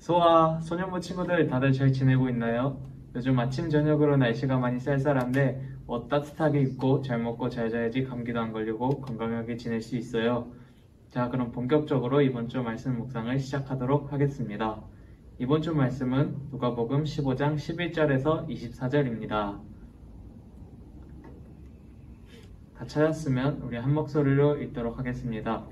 소아, 소년부 친구들 다들 잘 지내고 있나요? 요즘 아침 저녁으로 날씨가 많이 쌀쌀한데 옷 따뜻하게 입고 잘 먹고 잘 자야지 감기도 안 걸리고 건강하게 지낼 수 있어요. 자, 그럼 본격적으로 이번 주 말씀 묵상을 시작하도록 하겠습니다. 이번 주 말씀은 누가복음 15장 11절에서 24절입니다. 다 찾았으면 우리 한 목소리로 읽도록 하겠습니다.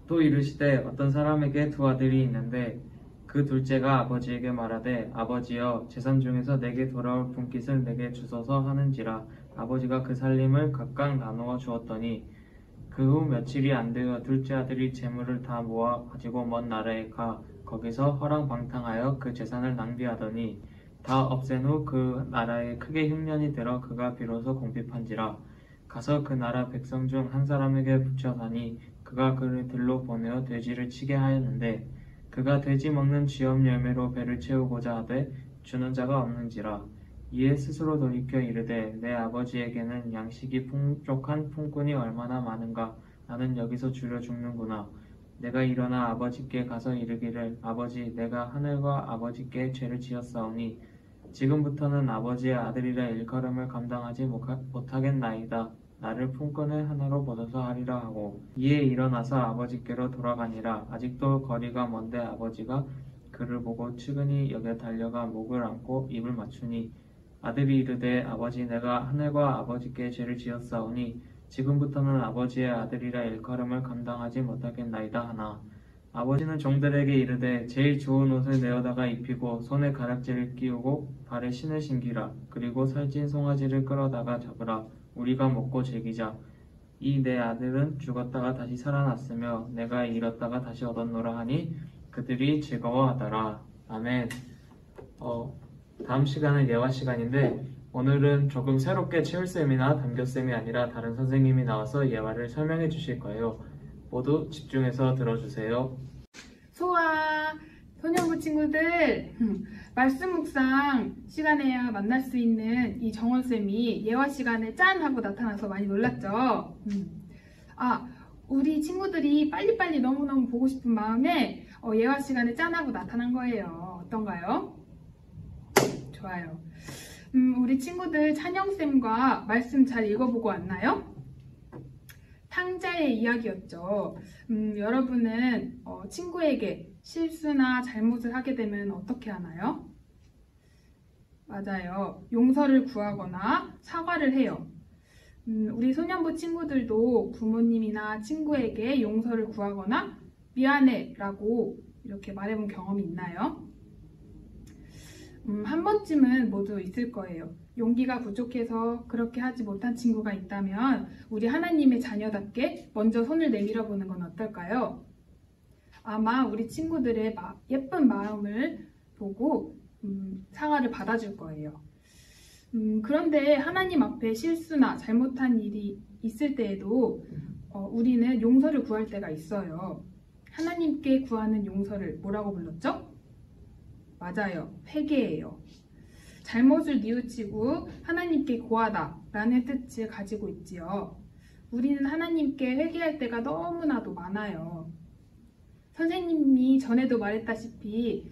또 이르시되 어떤 사람에게 두 아들이 있는데 그 둘째가 아버지에게 말하되 아버지여 재산 중에서 내게 돌아올 분깃을 내게 주소서 하는지라. 아버지가 그 살림을 각각 나누어 주었더니 그 후 며칠이 안 되어 둘째 아들이 재물을 다 모아 가지고 먼 나라에 가 거기서 허랑방탕하여 그 재산을 낭비하더니 다 없앤 후 그 나라에 크게 흉년이 들어 그가 비로소 궁핍한지라. 가서 그 나라 백성 중 한 사람에게 붙여다니 그가 그를 들로 보내어 돼지를 치게 하였는데 그가 돼지 먹는 쥐염 열매로 배를 채우고자 하되 주는 자가 없는지라. 이에 스스로 돌이켜 이르되 내 아버지에게는 양식이 풍족한 품꾼이 얼마나 많은가. 나는 여기서 주려 죽는구나. 내가 일어나 아버지께 가서 이르기를 아버지 내가 하늘과 아버지께 죄를 지었사오니 지금부터는 아버지의 아들이라 일컬음을 감당하지 못하겠나이다. 나를 품꾼의 하나로 보내서 하리라 하고 이에 일어나서 아버지께로 돌아가니라. 아직도 거리가 먼데 아버지가 그를 보고 측은히 여겨 달려가 목을 안고 입을 맞추니 아들이 이르되 아버지 내가 하늘과 아버지께 죄를 지었사오니 지금부터는 아버지의 아들이라 일컬음을 감당하지 못하겠나이다 하나. 아버지는 종들에게 이르되 제일 좋은 옷을 내어다가 입히고 손에 가락지를 끼우고 발에 신을 신기라. 그리고 살찐 송아지를 끌어다가 잡으라. 우리가 먹고 즐기자. 이 내 아들은 죽었다가 다시 살아났으며 내가 잃었다가 다시 얻었노라 하니 그들이 즐거워하더라. 아멘. 다음 시간은 예화 시간인데 오늘은 조금 새롭게 채울쌤이나 담교쌤이 아니라 다른 선생님이 나와서 예화를 설명해 주실 거예요. 모두 집중해서 들어주세요. 소아, 소년부 친구들, 말씀 묵상 시간에야 만날 수 있는 이 정원쌤이 예화 시간에 짠! 하고 나타나서 많이 놀랐죠? 우리 친구들이 빨리빨리 너무너무 보고 싶은 마음에 예화 시간에 짠! 하고 나타난 거예요. 어떤가요? 좋아요. 우리 친구들 찬영쌤과 말씀 잘 읽어보고 왔나요? 탕자의 이야기였죠. 여러분은 친구에게 실수나 잘못을 하게 되면 어떻게 하나요? 맞아요. 용서를 구하거나 사과를 해요. 우리 소년부 친구들도 부모님이나 친구에게 용서를 구하거나 미안해 라고 이렇게 말해본 경험이 있나요? 한 번쯤은 모두 있을 거예요. 용기가 부족해서 그렇게 하지 못한 친구가 있다면 우리 하나님의 자녀답게 먼저 손을 내밀어 보는 건 어떨까요? 아마 우리 친구들의 예쁜 마음을 보고 사과를 받아줄 거예요. 그런데 하나님 앞에 실수나 잘못한 일이 있을 때에도 우리는 용서를 구할 때가 있어요. 하나님께 구하는 용서를 뭐라고 불렀죠? 맞아요. 회개예요. 잘못을 뉘우치고 하나님께 고하다 라는 뜻을 가지고 있지요. 우리는 하나님께 회개할 때가 너무나도 많아요. 선생님이 전에도 말했다시피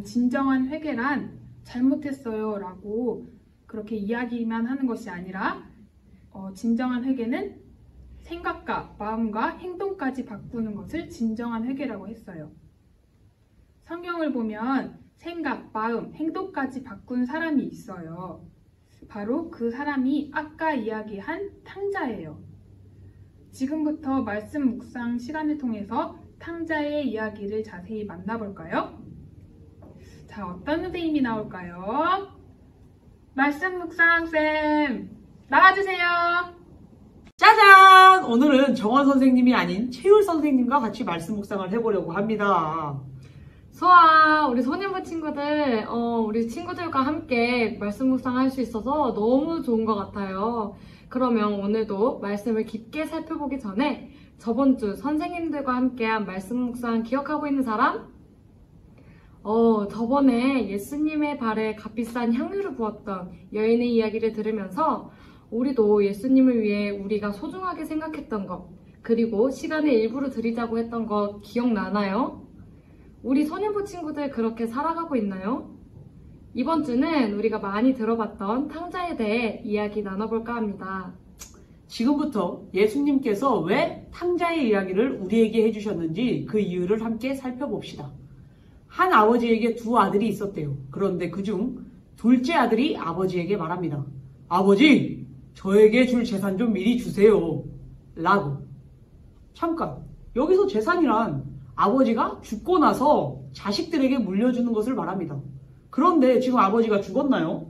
진정한 회개란 잘못했어요 라고 그렇게 이야기만 하는 것이 아니라 진정한 회개는 생각과 마음과 행동까지 바꾸는 것을 진정한 회개라고 했어요. 성경을 보면 생각, 마음, 행동까지 바꾼 사람이 있어요. 바로 그 사람이 아까 이야기한 탕자예요. 지금부터 말씀 묵상 시간을 통해서 탕자의 이야기를 자세히 만나볼까요? 자, 어떤 선생님이 나올까요? 말씀 묵상쌤 나와주세요. 짜잔! 오늘은 정원 선생님이 아닌 채율 선생님과 같이 말씀 묵상을 해보려고 합니다. 소아, 우리 소년부 친구들, 우리 친구들과 함께 말씀 묵상할 수 있어서 너무 좋은 것 같아요. 그러면 오늘도 말씀을 깊게 살펴보기 전에 저번 주 선생님들과 함께한 말씀 묵상 기억하고 있는 사람? 저번에 예수님의 발에 값비싼 향유를 부었던 여인의 이야기를 들으면서 우리도 예수님을 위해 우리가 소중하게 생각했던 것, 그리고 시간을 일부러 드리자고 했던 것 기억나나요? 우리 소년부 친구들 그렇게 살아가고 있나요? 이번 주는 우리가 많이 들어봤던 탕자에 대해 이야기 나눠볼까 합니다. 지금부터 예수님께서 왜 탕자의 이야기를 우리에게 해주셨는지 그 이유를 함께 살펴봅시다. 한 아버지에게 두 아들이 있었대요. 그런데 그중 둘째 아들이 아버지에게 말합니다. 아버지, 저에게 줄 재산 좀 미리 주세요. 라고. 잠깐, 여기서 재산이란 아버지가 죽고 나서 자식들에게 물려주는 것을 말합니다. 그런데 지금 아버지가 죽었나요?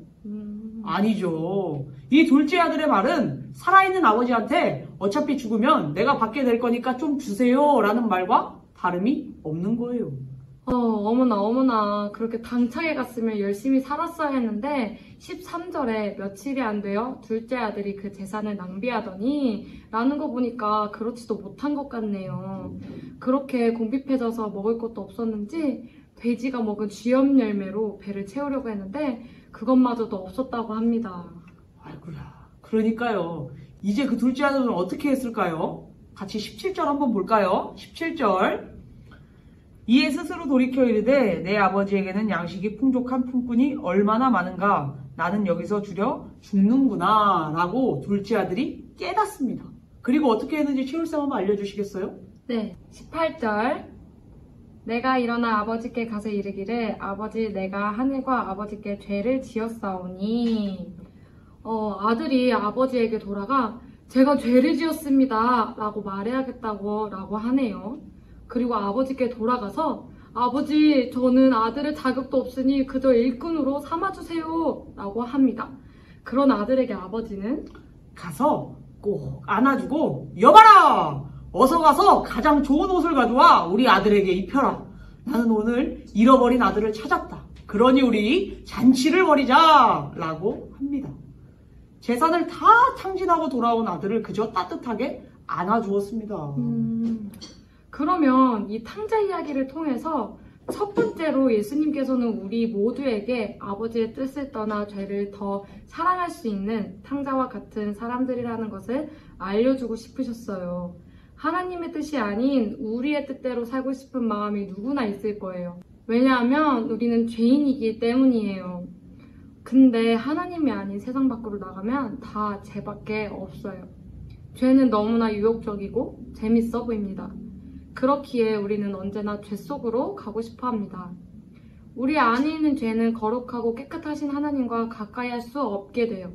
아니죠. 이 둘째 아들의 말은 살아있는 아버지한테 어차피 죽으면 내가 받게 될 거니까 좀 주세요 라는 말과 다름이 없는 거예요. 어머나, 그렇게 당차게 갔으면 열심히 살았어야 했는데 13절에 며칠이 안 되어 둘째 아들이 그 재산을 낭비하더니 라는 거 보니까 그렇지도 못한 것 같네요. 그렇게 궁핍해져서 먹을 것도 없었는지 돼지가 먹은 쥐염 열매로 배를 채우려고 했는데 그것마저도 없었다고 합니다. 아이고야. 그러니까요. 이제 그 둘째 아들은 어떻게 했을까요? 같이 17절 한번 볼까요? 17절. 이에 스스로 돌이켜 이르되 내 아버지에게는 양식이 풍족한 품꾼이 얼마나 많은가 나는 여기서 주려 죽는구나 라고 둘째 아들이 깨닫습니다. 그리고 어떻게 했는지 최울쌤 한번 알려주시겠어요? 네, 18절. 내가 일어나 아버지께 가서 이르기를 아버지 내가 하늘과 아버지께 죄를 지었사오니 아들이 아버지에게 돌아가 제가 죄를 지었습니다 라고 말해야겠다고 하네요. 그리고 아버지께 돌아가서 아버지 저는 아들의 자격도 없으니 그저 일꾼으로 삼아주세요 라고 합니다. 그런 아들에게 아버지는 가서 꼭 안아주고 여봐라! 어서 가서 가장 좋은 옷을 가져와 우리 아들에게 입혀라. 나는 오늘 잃어버린 아들을 찾았다. 그러니 우리 잔치를 벌이자 라고 합니다. 재산을 다 탕진하고 돌아온 아들을 그저 따뜻하게 안아주었습니다. 그러면 이 탕자 이야기를 통해서 첫 번째로 예수님께서는 우리 모두에게 아버지의 뜻을 떠나 죄를 더 사랑할 수 있는 탕자와 같은 사람들이라는 것을 알려주고 싶으셨어요. 하나님의 뜻이 아닌 우리의 뜻대로 살고 싶은 마음이 누구나 있을 거예요. 왜냐하면 우리는 죄인이기 때문이에요. 근데 하나님이 아닌 세상 밖으로 나가면 다 죄밖에 없어요. 죄는 너무나 유혹적이고 재밌어 보입니다. 그렇기에 우리는 언제나 죄 속으로 가고 싶어 합니다. 우리 안에 있는 죄는 거룩하고 깨끗하신 하나님과 가까이 할 수 없게 돼요.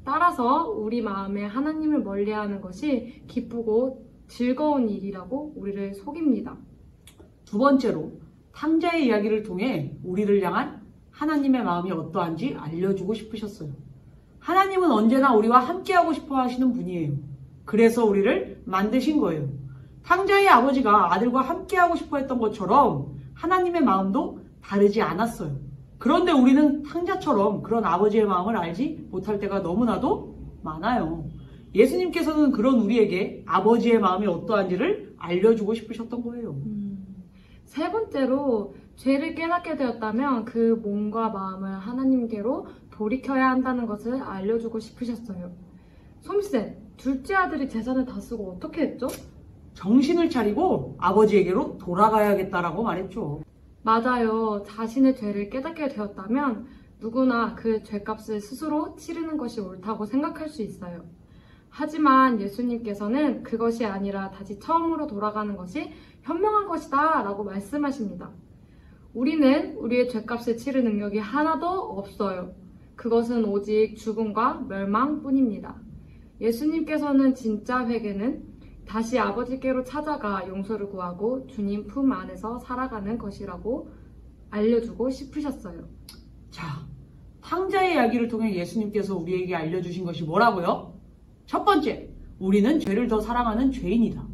따라서 우리 마음에 하나님을 멀리하는 것이 기쁘고 즐거운 일이라고 우리를 속입니다. 두 번째로 탕자의 이야기를 통해 우리를 향한 하나님의 마음이 어떠한지 알려주고 싶으셨어요. 하나님은 언제나 우리와 함께하고 싶어 하시는 분이에요. 그래서 우리를 만드신 거예요. 탕자의 아버지가 아들과 함께하고 싶어 했던 것처럼 하나님의 마음도 다르지 않았어요. 그런데 우리는 탕자처럼 그런 아버지의 마음을 알지 못할 때가 너무나도 많아요. 예수님께서는 그런 우리에게 아버지의 마음이 어떠한지를 알려주고 싶으셨던 거예요. 세 번째로 죄를 깨닫게 되었다면 그 몸과 마음을 하나님께로 돌이켜야 한다는 것을 알려주고 싶으셨어요. 솜쌤, 둘째 아들이 재산을 다 쓰고 어떻게 했죠? 정신을 차리고 아버지에게로 돌아가야겠다라고 말했죠. 맞아요. 자신의 죄를 깨닫게 되었다면 누구나 그 죄값을 스스로 치르는 것이 옳다고 생각할 수 있어요. 하지만 예수님께서는 그것이 아니라 다시 처음으로 돌아가는 것이 현명한 것이다 라고 말씀하십니다. 우리는 우리의 죄값을 치를 능력이 하나도 없어요. 그것은 오직 죽음과 멸망뿐입니다. 예수님께서는 진짜 회개는 다시 아버지께로 찾아가 용서를 구하고 주님 품 안에서 살아가는 것이라고 알려주고 싶으셨어요. 자, 탕자의 이야기를 통해 예수님께서 우리에게 알려주신 것이 뭐라고요? 첫 번째, 우리는 죄를 더 사랑하는 죄인이다.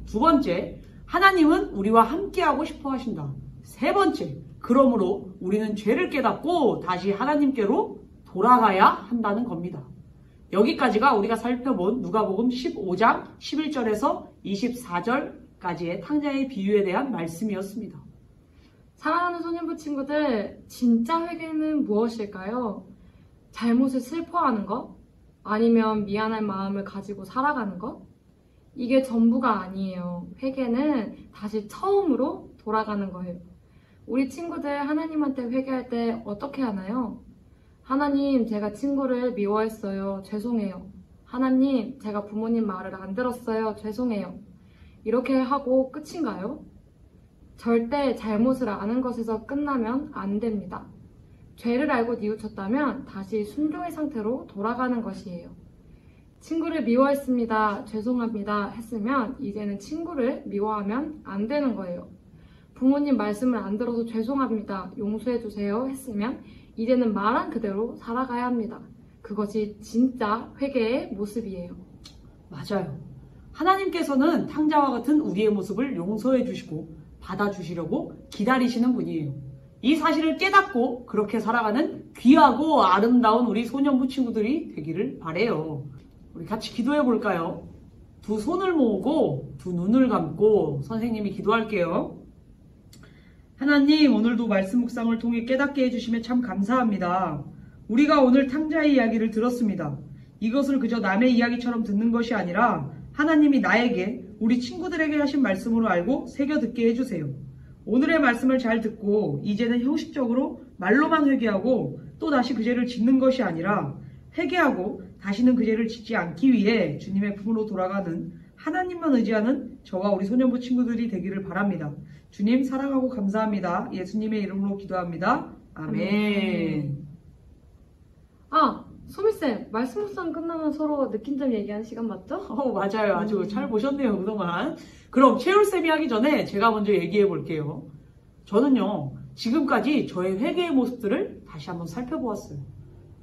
두 번째, 하나님은 우리와 함께하고 싶어 하신다. 세 번째, 그러므로 우리는 죄를 깨닫고 다시 하나님께로 돌아가야 한다는 겁니다. 여기까지가 우리가 살펴본 누가복음 15장 11절에서 24절까지의 탕자의 비유에 대한 말씀이었습니다. 사랑하는 소년부 친구들, 진짜 회개는 무엇일까요? 잘못을 슬퍼하는 것? 아니면 미안할 마음을 가지고 살아가는 것? 이게 전부가 아니에요. 회개는 다시 처음으로 돌아가는 거예요. 우리 친구들 하나님한테 회개할 때 어떻게 하나요? 하나님, 제가 친구를 미워했어요. 죄송해요. 하나님, 제가 부모님 말을 안 들었어요. 죄송해요. 이렇게 하고 끝인가요? 절대 잘못을 아는 것에서 끝나면 안 됩니다. 죄를 알고 뉘우쳤다면 다시 순종의 상태로 돌아가는 것이에요. 친구를 미워했습니다. 죄송합니다. 했으면 이제는 친구를 미워하면 안 되는 거예요. 부모님 말씀을 안 들어서 죄송합니다. 용서해주세요. 했으면 이제는 말한 그대로 살아가야 합니다. 그것이 진짜 회개의 모습이에요. 맞아요. 하나님께서는 탕자와 같은 우리의 모습을 용서해 주시고 받아주시려고 기다리시는 분이에요. 이 사실을 깨닫고 그렇게 살아가는 귀하고 아름다운 우리 소년부 친구들이 되기를 바라요. 우리 같이 기도해 볼까요? 두 손을 모으고 두 눈을 감고 선생님이 기도할게요. 하나님, 오늘도 말씀 묵상을 통해 깨닫게 해주시면 참 감사합니다. 우리가 오늘 탕자의 이야기를 들었습니다. 이것을 그저 남의 이야기처럼 듣는 것이 아니라 하나님이 나에게, 우리 친구들에게 하신 말씀으로 알고 새겨 듣게 해주세요. 오늘의 말씀을 잘 듣고 이제는 형식적으로 말로만 회개하고 또 다시 그 죄를 짓는 것이 아니라 회개하고 다시는 그 죄를 짓지 않기 위해 주님의 품으로 돌아가는 하나님만 의지하는 저와 우리 소년부 친구들이 되기를 바랍니다. 주님 사랑하고 감사합니다. 예수님의 이름으로 기도합니다. 아멘. 소미쌤, 말씀 묵상 끝나면 서로 느낀 점 얘기하는 시간 맞죠? 맞아요. 아주 잘 보셨네요, 그동안. 그럼 채율쌤이 하기 전에 제가 먼저 얘기해 볼게요. 저는요, 지금까지 저의 회개의 모습들을 다시 한번 살펴보았어요.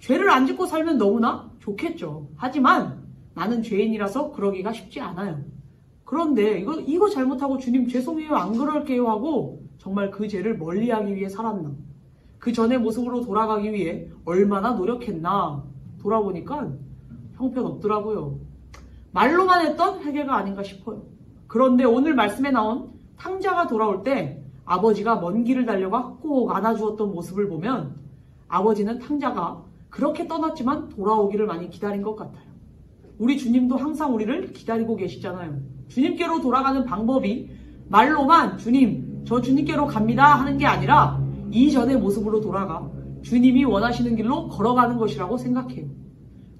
죄를 안 짓고 살면 너무나 좋겠죠. 하지만 나는 죄인이라서 그러기가 쉽지 않아요. 그런데 이거 잘못하고 주님 죄송해요, 안 그럴게요 하고 정말 그 죄를 멀리하기 위해 살았나? 그 전의 모습으로 돌아가기 위해 얼마나 노력했나? 돌아보니까 형편없더라고요. 말로만 했던 회개가 아닌가 싶어요. 그런데 오늘 말씀에 나온 탕자가 돌아올 때 아버지가 먼 길을 달려가 꼭 안아주었던 모습을 보면 아버지는 탕자가 그렇게 떠났지만 돌아오기를 많이 기다린 것 같아요. 우리 주님도 항상 우리를 기다리고 계시잖아요. 주님께로 돌아가는 방법이 말로만 주님, 저 주님께로 갑니다 하는 게 아니라 이전의 모습으로 돌아가 주님이 원하시는 길로 걸어가는 것이라고 생각해요.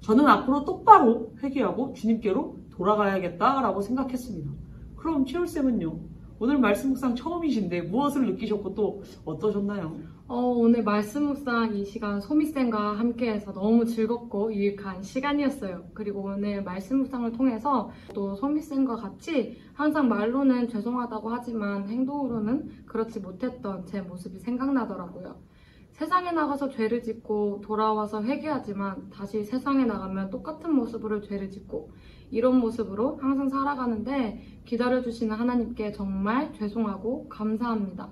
저는 앞으로 똑바로 회개하고 주님께로 돌아가야겠다라고 생각했습니다. 그럼 채울쌤은요? 오늘 말씀 묵상 처음이신데 무엇을 느끼셨고 또 어떠셨나요? 오늘 말씀 묵상 이 시간 소미쌤과 함께해서 너무 즐겁고 유익한 시간이었어요. 그리고 오늘 말씀 묵상을 통해서 또 소미쌤과 같이 항상 말로는 죄송하다고 하지만 행동으로는 그렇지 못했던 제 모습이 생각나더라고요. 세상에 나가서 죄를 짓고 돌아와서 회개하지만 다시 세상에 나가면 똑같은 모습으로 죄를 짓고 이런 모습으로 항상 살아가는데 기다려주시는 하나님께 정말 죄송하고 감사합니다.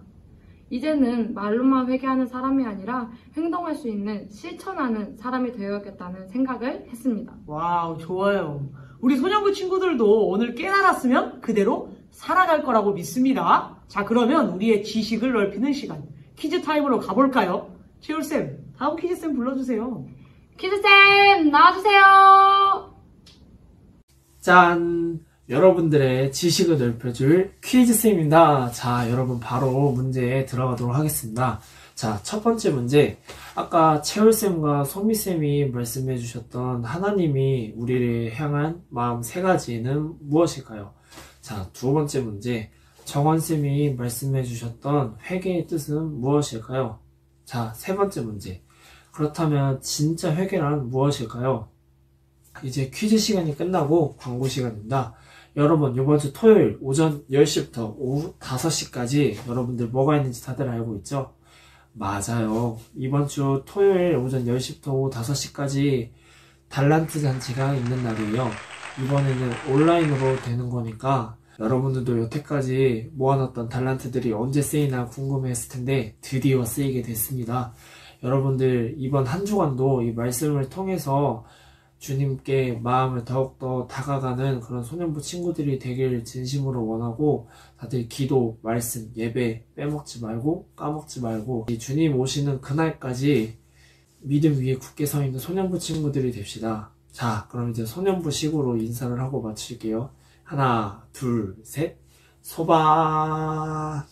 이제는 말로만 회개하는 사람이 아니라 행동할 수 있는 실천하는 사람이 되어야겠다는 생각을 했습니다. 와우, 좋아요. 우리 소년부 친구들도 오늘 깨달았으면 그대로 살아갈 거라고 믿습니다. 자, 그러면 우리의 지식을 넓히는 시간 퀴즈 타임으로 가볼까요? 채율쌤, 다음 퀴즈쌤 불러주세요. 퀴즈쌤 나와주세요. 짠! 여러분들의 지식을 넓혀줄 퀴즈쌤입니다. 자, 여러분 바로 문제에 들어가도록 하겠습니다. 자, 첫 번째 문제. 아까 채울쌤과 소미쌤이 말씀해 주셨던 하나님이 우리를 향한 마음 세 가지는 무엇일까요? 자, 두 번째 문제. 정원쌤이 말씀해 주셨던 회개의 뜻은 무엇일까요? 자, 세 번째 문제. 그렇다면 진짜 회개란 무엇일까요? 이제 퀴즈 시간이 끝나고 광고 시간입니다. 여러분, 이번 주 토요일 오전 10시부터 오후 5시까지 여러분들 뭐가 있는지 다들 알고 있죠? 맞아요. 이번 주 토요일 오전 10시부터 오후 5시까지 달란트 잔치가 있는 날이에요. 이번에는 온라인으로 되는 거니까 여러분들도 여태까지 모아놨던 달란트들이 언제 쓰이나 궁금해했을 텐데 드디어 쓰이게 됐습니다. 여러분들 이번 한 주간도 이 말씀을 통해서 주님께 마음을 더욱더 다가가는 그런 소년부 친구들이 되길 진심으로 원하고 다들 기도, 말씀, 예배 빼먹지 말고 까먹지 말고 이 주님 오시는 그날까지 믿음 위에 굳게 서 있는 소년부 친구들이 됩시다. 자, 그럼 이제 소년부 식으로 인사를 하고 마칠게요. 하나, 둘, 셋, 소바.